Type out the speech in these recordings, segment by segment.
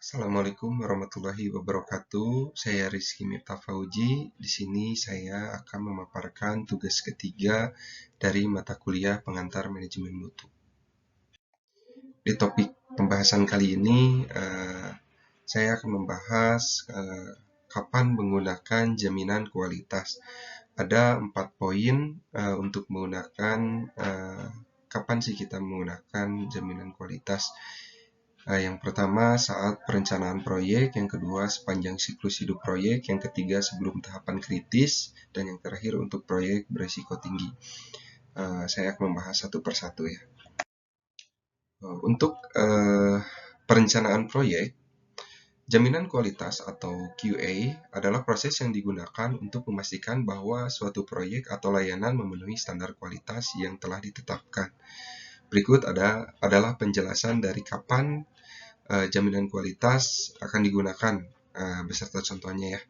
Assalamualaikum warahmatullahi wabarakatuh. Saya Rizky Miftah Fauji. Di sini saya akan memaparkan tugas ketiga dari mata kuliah pengantar manajemen mutu. Di topik pembahasan kali ini, saya akan membahas kapan menggunakan jaminan kualitas. Ada 4 poin untuk menggunakan kapan sih kita menggunakan jaminan kualitas. Yang pertama saat perencanaan proyek, yang kedua sepanjang siklus hidup proyek, yang ketiga sebelum tahapan kritis, dan yang terakhir untuk proyek berisiko tinggi. Saya akan membahas satu persatu ya. Untuk perencanaan proyek, jaminan kualitas atau QA adalah proses yang digunakan untuk memastikan bahwa suatu proyek atau layanan memenuhi standar kualitas yang telah ditetapkan. Berikut adalah penjelasan dari kapan jaminan kualitas akan digunakan beserta contohnya ya.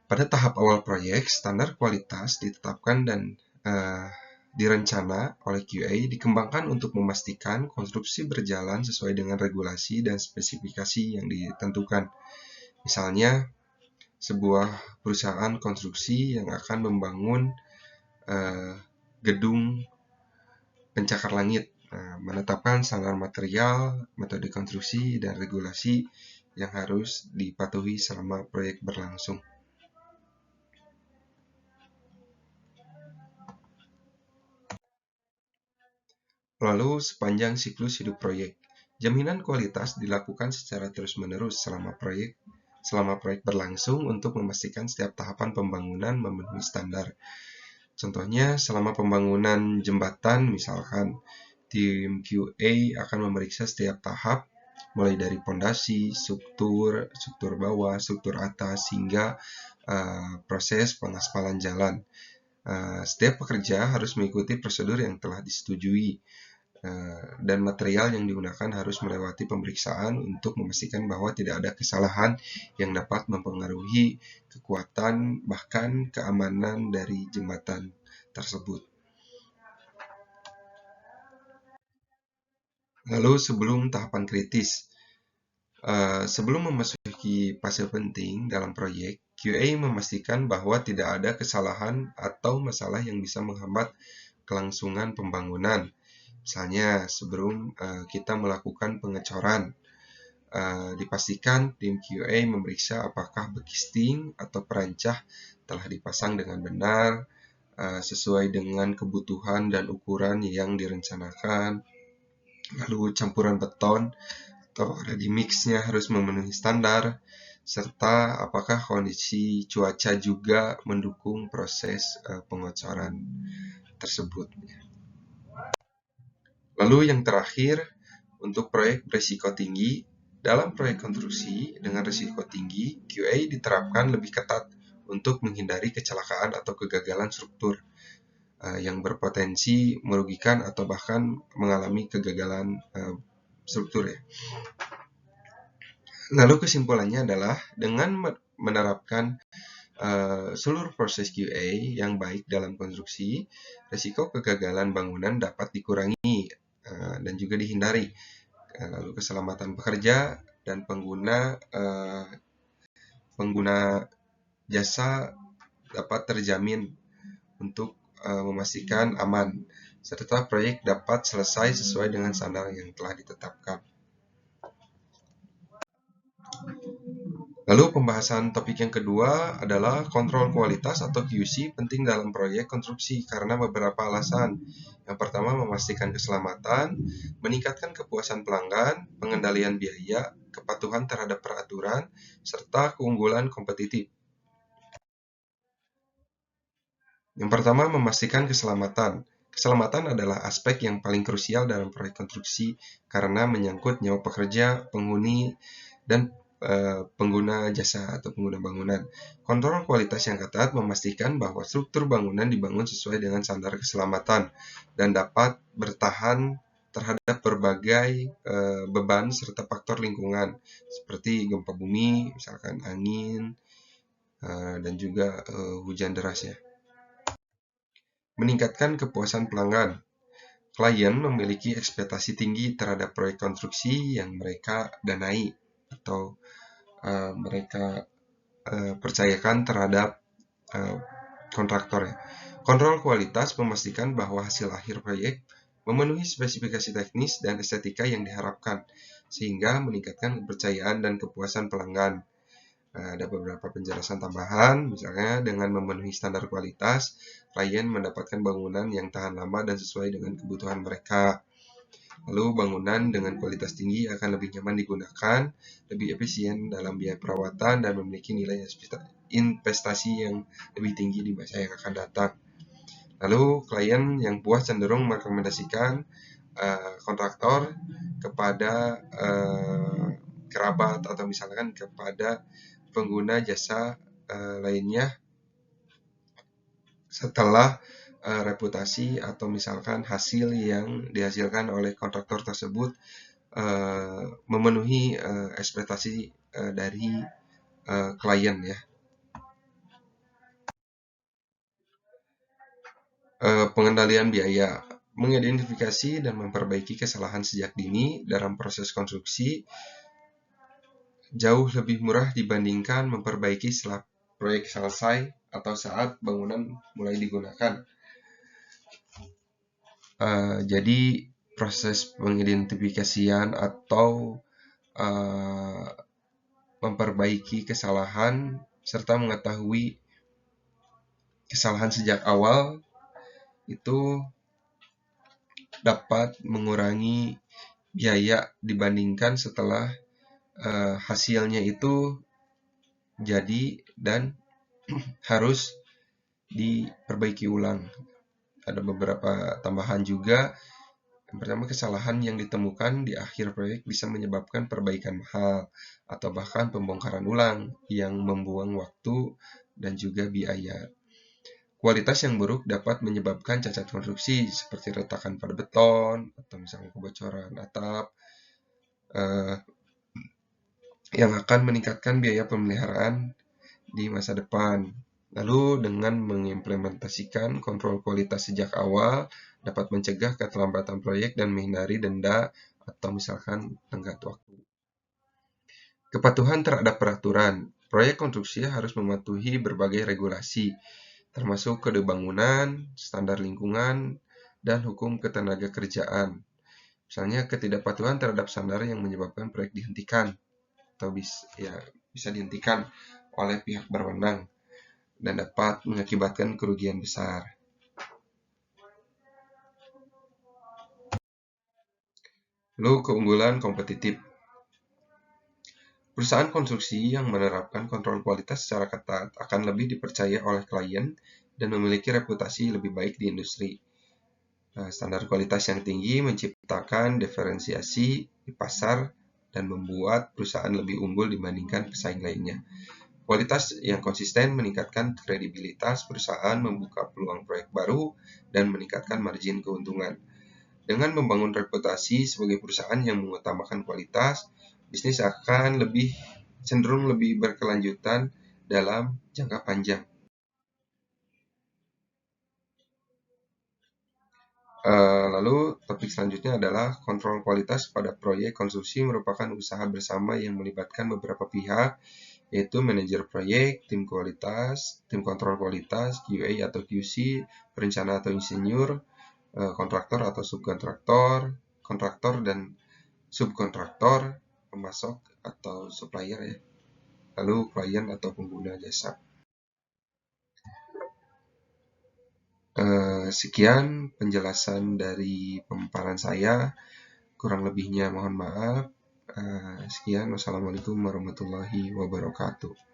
Pada tahap awal proyek, standar kualitas ditetapkan dan direncana oleh QA dikembangkan untuk memastikan konstruksi berjalan sesuai dengan regulasi dan spesifikasi yang ditentukan. Misalnya, sebuah perusahaan konstruksi yang akan membangun gedung pencakar langit, menetapkan standar material, metode konstruksi, dan regulasi yang harus dipatuhi selama proyek berlangsung. Lalu, sepanjang siklus hidup proyek, jaminan kualitas dilakukan secara terus-menerus selama proyek berlangsung untuk memastikan setiap tahapan pembangunan memenuhi standar. Contohnya, selama pembangunan jembatan misalkan, tim QA akan memeriksa setiap tahap mulai dari pondasi, struktur bawah, struktur atas, hingga proses pengaspalan jalan. Setiap pekerja harus mengikuti prosedur yang telah disetujui, dan material yang digunakan harus melewati pemeriksaan untuk memastikan bahwa tidak ada kesalahan yang dapat mempengaruhi kekuatan bahkan keamanan dari jembatan tersebut. Lalu sebelum tahapan kritis, sebelum memasuki fase penting dalam proyek, QA memastikan bahwa tidak ada kesalahan atau masalah yang bisa menghambat kelangsungan pembangunan. Misalnya, sebelum kita melakukan pengecoran, dipastikan tim QA memeriksa apakah bekisting atau perancah telah dipasang dengan benar, sesuai dengan kebutuhan dan ukuran yang direncanakan. Lalu campuran beton atau ready mix-nya harus memenuhi standar, serta apakah kondisi cuaca juga mendukung proses pengecoran tersebut. Lalu yang terakhir, untuk proyek berisiko tinggi, dalam proyek konstruksi dengan risiko tinggi, QA diterapkan lebih ketat untuk menghindari kecelakaan atau kegagalan struktur yang berpotensi merugikan atau bahkan mengalami kegagalan struktur ya. Lalu kesimpulannya adalah dengan menerapkan seluruh proses QA yang baik dalam konstruksi, risiko kegagalan bangunan dapat dikurangi dan juga dihindari. Lalu keselamatan pekerja dan pengguna jasa dapat terjamin untuk memastikan aman, serta proyek dapat selesai sesuai dengan standar yang telah ditetapkan. Lalu pembahasan topik yang kedua adalah kontrol kualitas atau QC penting dalam proyek konstruksi karena beberapa alasan. Yang pertama, memastikan keselamatan, meningkatkan kepuasan pelanggan, pengendalian biaya, kepatuhan terhadap peraturan, serta keunggulan kompetitif. Yang pertama, memastikan keselamatan. Keselamatan adalah aspek yang paling krusial dalam proyek konstruksi karena menyangkut nyawa pekerja, penghuni, dan pengguna jasa atau pengguna bangunan. Kontrol kualitas yang ketat memastikan bahwa struktur bangunan dibangun sesuai dengan standar keselamatan dan dapat bertahan terhadap berbagai beban serta faktor lingkungan seperti gempa bumi, misalkan angin, dan juga hujan deras ya. Meningkatkan kepuasan pelanggan. klien memiliki ekspektasi tinggi terhadap proyek konstruksi yang mereka danai atau mereka percayakan terhadap kontraktor ya. Kontrol kualitas memastikan bahwa hasil akhir proyek memenuhi spesifikasi teknis dan estetika yang diharapkan, sehingga meningkatkan kepercayaan dan kepuasan pelanggan. Ada beberapa penjelasan tambahan, misalnya dengan memenuhi standar kualitas, klien mendapatkan bangunan yang tahan lama dan sesuai dengan kebutuhan mereka. Lalu bangunan dengan kualitas tinggi akan lebih nyaman digunakan, lebih efisien dalam biaya perawatan, dan memiliki nilai investasi yang lebih tinggi di masa yang akan datang. Lalu klien yang puas cenderung merekomendasikan kontraktor kepada kerabat atau misalkan kepada pengguna jasa lainnya setelah reputasi atau misalkan hasil yang dihasilkan oleh kontraktor tersebut memenuhi ekspektasi dari klien ya. Pengendalian biaya, mengidentifikasi dan memperbaiki kesalahan sejak dini dalam proses konstruksi jauh lebih murah dibandingkan memperbaiki setelah proyek selesai atau saat bangunan mulai digunakan. Jadi proses pengidentifikasian atau memperbaiki kesalahan serta mengetahui kesalahan sejak awal itu dapat mengurangi biaya dibandingkan setelah hasilnya itu jadi dan harus diperbaiki ulang. Ada beberapa tambahan juga. Yang pertama, kesalahan yang ditemukan di akhir proyek bisa menyebabkan perbaikan mahal atau bahkan pembongkaran ulang yang membuang waktu dan juga biaya. Kualitas yang buruk dapat menyebabkan cacat konstruksi seperti retakan pada beton atau misalnya kebocoran atap yang akan meningkatkan biaya pemeliharaan di masa depan. Lalu dengan mengimplementasikan kontrol kualitas sejak awal dapat mencegah keterlambatan proyek dan menghindari denda atau misalkan tenggat waktu. Kepatuhan terhadap peraturan. Proyek konstruksi harus mematuhi berbagai regulasi, termasuk kode bangunan, standar lingkungan, dan hukum ketenagakerjaan. Misalnya ketidakpatuhan terhadap standar yang menyebabkan proyek dihentikan atau bisa dihentikan oleh pihak berwenang dan dapat mengakibatkan kerugian besar. Lalu keunggulan kompetitif. Perusahaan konstruksi yang menerapkan kontrol kualitas secara ketat akan lebih dipercaya oleh klien dan memiliki reputasi lebih baik di industri. Standar kualitas yang tinggi menciptakan diferensiasi di pasar dan membuat perusahaan lebih unggul dibandingkan pesaing lainnya. Kualitas yang konsisten meningkatkan kredibilitas perusahaan, membuka peluang proyek baru, dan meningkatkan margin keuntungan. Dengan membangun reputasi sebagai perusahaan yang mengutamakan kualitas, bisnis akan cenderung lebih berkelanjutan dalam jangka panjang. Lalu topik selanjutnya adalah kontrol kualitas pada proyek konstruksi merupakan usaha bersama yang melibatkan beberapa pihak, yaitu manajer proyek, tim kualitas, tim kontrol kualitas, QA atau QC, perencana atau insinyur, kontraktor atau subkontraktor, kontraktor dan subkontraktor, pemasok atau supplier ya, lalu klien atau pengguna jasa. Sekian penjelasan dari pemaparan saya, kurang lebihnya mohon maaf. Sekian, wassalamualaikum warahmatullahi wabarakatuh.